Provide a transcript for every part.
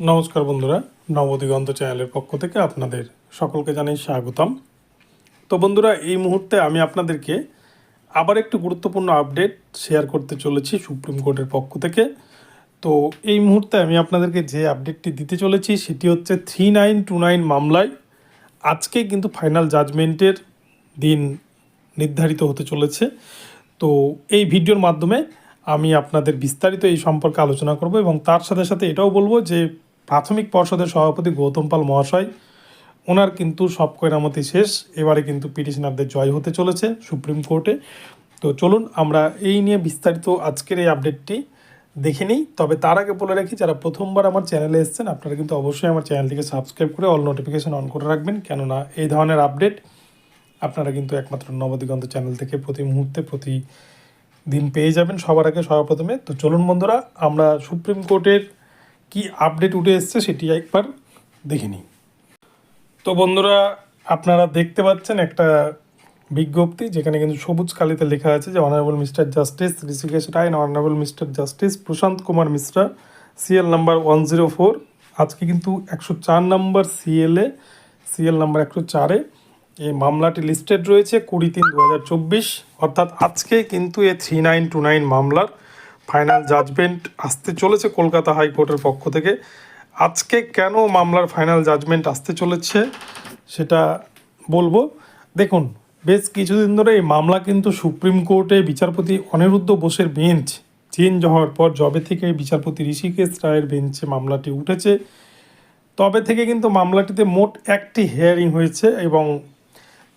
নমস্কার বন্ধুরা, নবদিগন্ত চ্যানেলের পক্ষ থেকে আপনাদের সকলকে জানাই স্বাগতম। তো বন্ধুরা, এই মুহূর্তে আমি আপনাদেরকে আবার একটি গুরুত্বপূর্ণ আপডেট শেয়ার করতে চলেছি সুপ্রিম কোর্টের পক্ষ থেকে। তো এই মুহূর্তে আমি আপনাদেরকে যে আপডেটটি দিতে চলেছি সেটি হচ্ছে 3929 মামলায় আজকে কিন্তু ফাইনাল জাজমেন্টের দিন নির্ধারিত হতে চলেছে। তো এই ভিডিওর মাধ্যমে আমি আপনাদের বিস্তারিত এই সম্পর্কে আলোচনা করব এবং তার সাথে সাথে এটাও বলবো যে প্রাথমিক পর্ষদের সভাপতি গৌতম পাল মহাশয় ওনার কিন্তু সব কেরামতি শেষ। এবারে কিন্তু পিটিশনারদের জয় হতে চলেছে সুপ্রিম কোর্টে। তো চলুন আমরা এই নিয়ে বিস্তারিত আজকের এই আপডেটটি দেখে নিই। তবে তার আগে বলে রাখি, যারা প্রথমবার আমার চ্যানেলে এসেছেন আপনারা কিন্তু অবশ্যই আমার চ্যানেলটিকে সাবস্ক্রাইব করে অল নোটিফিকেশন অন করে রাখবেন, কেননা এই ধরনের আপডেট আপনারা কিন্তু একমাত্র নবদিগন্ত চ্যানেল থেকে প্রতি মুহূর্তে প্রতিদিন পেয়ে যাবেন সবার আগে সবার প্রথমে। তো চলুন বন্ধুরা, আমরা সুপ্রিম কোর্টের কি আপডেট উঠে এসছে সেটি একবার দেখে নিই। তো বন্ধুরা, আপনারা দেখতে পাচ্ছেন একটা বিজ্ঞপ্তি, যেখানে কিন্তু সবুজ কালিতে লেখা আছে যে honourable mister justice Hrishikesh Roy and honourable mister justice Prashant Kumar Mishra, CL number 104। আজকে কিন্তু 104 নম্বর সিএল নাম্বার 104-এ এই মামলাটি লিস্টেড রয়েছে 20/3/2024। অর্থাৎ আজকে কিন্তু এই 3929 মামলার ফাইনাল জাজমেন্ট আসতে চলেছে কলকাতা হাইকোর্টের পক্ষ থেকে। আজকে কেন মামলার ফাইনাল জাজমেন্ট আসতে চলেছে সেটা বলবো। দেখুন, বেশ কিছুদিন ধরে এই মামলা কিন্তু সুপ্রিম কোর্টে বিচারপতি অনিরুদ্ধ বোসের বেঞ্চ চেঞ্জ হওয়ার পর যবে থেকে বিচারপতি ঋষিকেশ রায়ের বেঞ্চে মামলাটি উঠেছে তবে থেকে কিন্তু মামলাটিতে মোট একটি হিয়ারিং হয়েছে এবং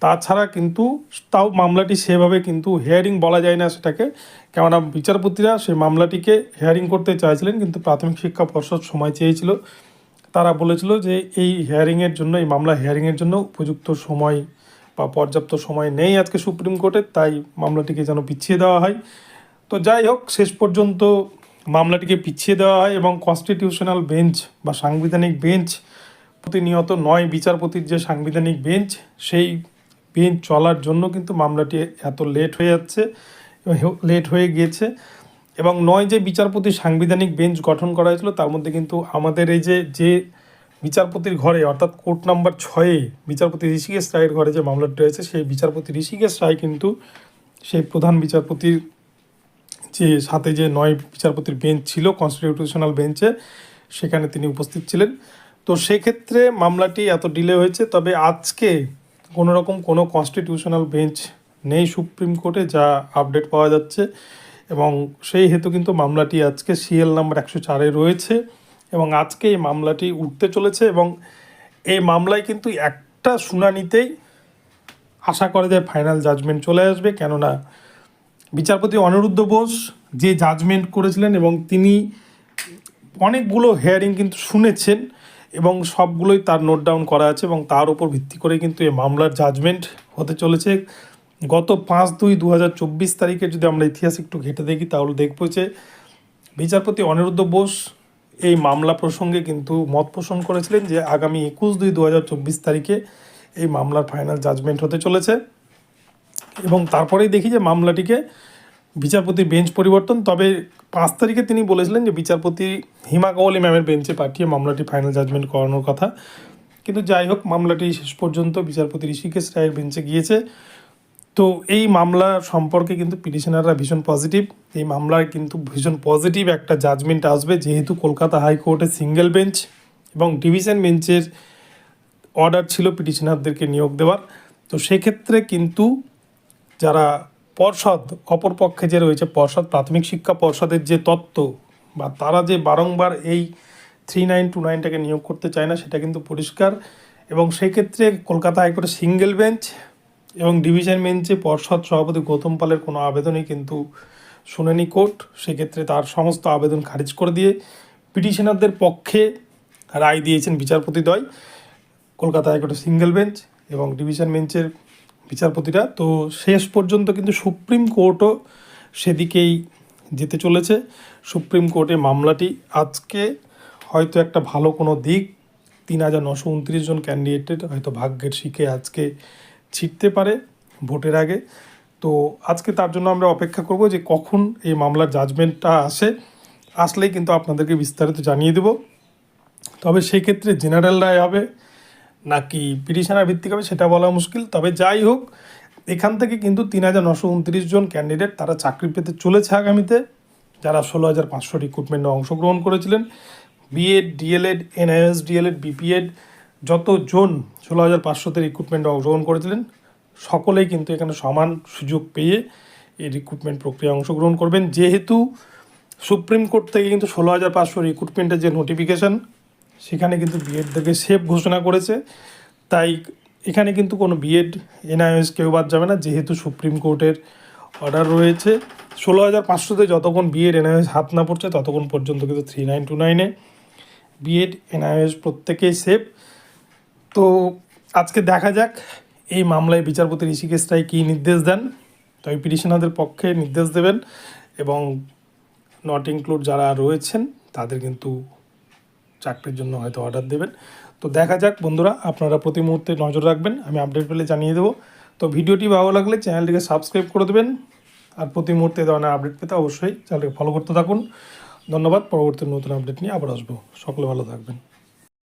তাছাড়া কিন্তু তাও মামলাটি সেভাবে কিন্তু হিয়ারিং বলা যায় না সেটাকে, কেননা বিচারপতিরা সেই মামলাটিকে হিয়ারিং করতে চাইছিলেন, কিন্তু প্রাথমিক শিক্ষা পর্ষদ সময় চেয়েছিল। তারা বলেছিল যে এই হিয়ারিংয়ের জন্য, এই মামলা হিয়ারিংয়ের জন্য উপযুক্ত সময় বা পর্যাপ্ত সময় নেই আজকে সুপ্রিম কোর্টে, তাই মামলাটিকে যেন পিছিয়ে দেওয়া হয়। তো যাই হোক, শেষ পর্যন্ত মামলাটিকে পিছিয়ে দেওয়া হয় এবং কনস্টিটিউশনাল বেঞ্চ বা সাংবিধানিক বেঞ্চ, প্রতিনিয়ত 9 বিচারপতির যে সাংবিধানিক বেঞ্চ, সেই বেঞ্চ চলার জন্য কিন্তু মামলাটি এত লেট হয়ে গিয়েছে। এবং 9 যে বিচারপতির সাংবিধানিক বেঞ্চ গঠন করা হয়েছিল তার মধ্যে কিন্তু আমাদের এই যে বিচারপতির ঘরে, অর্থাৎ কোর্ট নাম্বার 6-এ বিচারপতি ঋষিকেশ রায়ের ঘরে যে মামলাটি রয়েছে, সেই বিচারপতি ঋষিকেশ রায় কিন্তু সেই প্রধান বিচারপতির যে সাথে যে 9 বিচারপতির বেঞ্চ ছিল কনস্টিটিউশনাল বেঞ্চে, সেখানে তিনি উপস্থিত ছিলেন। তো সেক্ষেত্রে মামলাটি এত ডিলে হয়েছে। তবে আজকে কোনো কনস্টিটিউশনাল বেঞ্চ নেই সুপ্রিম কোর্টে, যা আপডেট পাওয়া যাচ্ছে, এবং সেই হেতু কিন্তু মামলাটি আজকে সিএল নাম্বার 104-এ রয়েছে এবং আজকে এই মামলাটি উঠতে চলেছে। এবং এই মামলায় কিন্তু একটা শুনানিতেই আশা করা যায় ফাইনাল জাজমেন্ট চলে আসবে, কেননা বিচারপতি অনিরুদ্ধ বোস যে জাজমেন্ট করেছিলেন এবং তিনি অনেকগুলো হিয়ারিং কিন্তু শুনেছেন এবং সবগুলোই তার নোট ডাউন করা আছে এবং তার উপর ভিত্তি করে কিন্তু এই মামলার জাজমেন্ট হতে চলেছে। গত 5/2/2024 তারিখে যদি আমরা ইতিহাস একটু ঘেঁটে দেখি তাহলে দেখব যে বিচারপতি অনিরুদ্ধ বোস এই মামলা প্রসঙ্গে কিন্তু মত পোষণ করেছিলেন যে আগামী 21/2/2024 তারিখে এই মামলার ফাইনাল জাজমেন্ট হতে চলেছে। এবং তারপরেই দেখি যে মামলাটিকে বিচারপতির বেঞ্চ পরিবর্তন, তবে 5 তারিখে তিনি বলেছিলেন যে বিচারপতি হিমা কওয়ালি ম্যামের বেঞ্চে পাঠিয়ে মামলাটি ফাইনাল জাজমেন্ট করানোর কথা। কিন্তু যাই হোক, মামলাটি শেষ পর্যন্ত বিচারপতি ঋষিকেশ রায়ের বেঞ্চে গিয়েছে। তো এই মামলা সম্পর্কে কিন্তু পিটিশনাররা ভীষণ পজিটিভ। এই মামলায় কিন্তু ভীষণ পজিটিভ একটা জাজমেন্ট আসবে, যেহেতু কলকাতা হাইকোর্টে সিঙ্গেল বেঞ্চ এবং ডিভিশন বেঞ্চের অর্ডার ছিল পিটিশনারদেরকে নিয়োগ দেওয়ার। তো সেক্ষেত্রে কিন্তু যারা পর্ষদ, অপরপক্ষে যে রয়েছে পর্ষদ, প্রাথমিক শিক্ষা পর্ষদের যে তত্ত্ব বা তারা যে বারংবার এই 3929টাকে নিয়োগ করতে চায় না, সেটা কিন্তু পরিষ্কার। এবং সেক্ষেত্রে কলকাতা হাইকোর্টে সিঙ্গেল বেঞ্চ এবং ডিভিশন বেঞ্চে পর্ষদ সভাপতি গৌতম পালের কোনো আবেদনই কিন্তু শুনানি কোর্ট, সেক্ষেত্রে তার সমস্ত আবেদন খারিজ করে দিয়ে পিটিশনারদের পক্ষে রায় দিয়েছেন বিচারপতিদ্বয়, কলকাতা হাইকোর্টের সিঙ্গেল বেঞ্চ এবং ডিভিশন বেঞ্চের বিচারপতিরা। তো শেষ পর্যন্ত কিন্তু সুপ্রিম কোর্টও সেদিকেই যেতে চলেছে। সুপ্রিম কোর্টে মামলাটি আজকে হয়তো একটা ভালো কোনো দিক, 3929 জন ক্যান্ডিডেটের হয়তো ভাগ্যের শিখে আজকে ছিটতে পারে ভোটের আগে। তো আজকে তার জন্য আমরা অপেক্ষা করব যে কখন এই মামলার জাজমেন্টটা আসলেই কিন্তু আপনাদেরকে বিস্তারিত জানিয়ে দেব। তবে সেক্ষেত্রে জেনারেল রায় হবে নাকি পিটিশনার ভিত্তিক হবে সেটা বলা মুশকিল। তবে যাই হোক, এখান থেকে কিন্তু 3,929 জন ক্যান্ডিডেট তারা চাকরি পেতে চলেছে আগামীতে, যারা 16,500 রিক্রুটমেন্টে অংশগ্রহণ করেছিলেন। BEd, DElEd, NIS, DElEd, BPEd যতজন 16,500তে রিক্রুটমেন্টে অংশগ্রহণ করেছিলেন সকলেই কিন্তু এখানে সমান সুযোগ পেয়ে এই রিক্রুটমেন্ট প্রক্রিয়ায় অংশগ্রহণ করবেন। যেহেতু সুপ্রিম কোর্ট থেকে কিন্তু 16,500 রিক্রুটমেন্টের যে নোটিফিকেশান সেখানে কিন্তু বিএডদেরকে সেফ ঘোষণা করেছে, তাই এখানে কিন্তু কোনো বিএড, এনআইএস কেউ বাদ যাবে না, যেহেতু সুপ্রিম কোর্টের অর্ডার রয়েছে। 16,500তে যতক্ষণ বিএড, এনআইএস হাত না পড়ছে ততক্ষণ পর্যন্ত কিন্তু 3929-এ বিএড, এনআইএস প্রত্যেকেই সেফ। তো আজকে দেখা যাক এই মামলায় বিচারপতি ঋষিকেশ রায় কী নির্দেশ দেন। তো এই পিটিশনারদের পক্ষে নির্দেশ দেবেন এবং নট ইনক্লুড যারা রয়েছেন তাদের কিন্তু চাকরির জন্য হয়তো অর্ডার দেবেন। তো দেখা যাক বন্ধুরা, আপনারা প্রতি মুহূর্তে নজর রাখবেন, আমি আপডেট পেলে জানিয়ে দেবো। তো ভিডিওটি ভালো লাগলে চ্যানেলটিকে সাবস্ক্রাইব করে দেবেন, আর প্রতি মুহূর্তে এই ধরনের আপডেট পেতে অবশ্যই চ্যানেলটিকে ফলো করতে থাকুন। ধন্যবাদ। পরবর্তী নতুন আপডেট নিয়ে আবার আসবো। সকলে ভালো থাকবেন।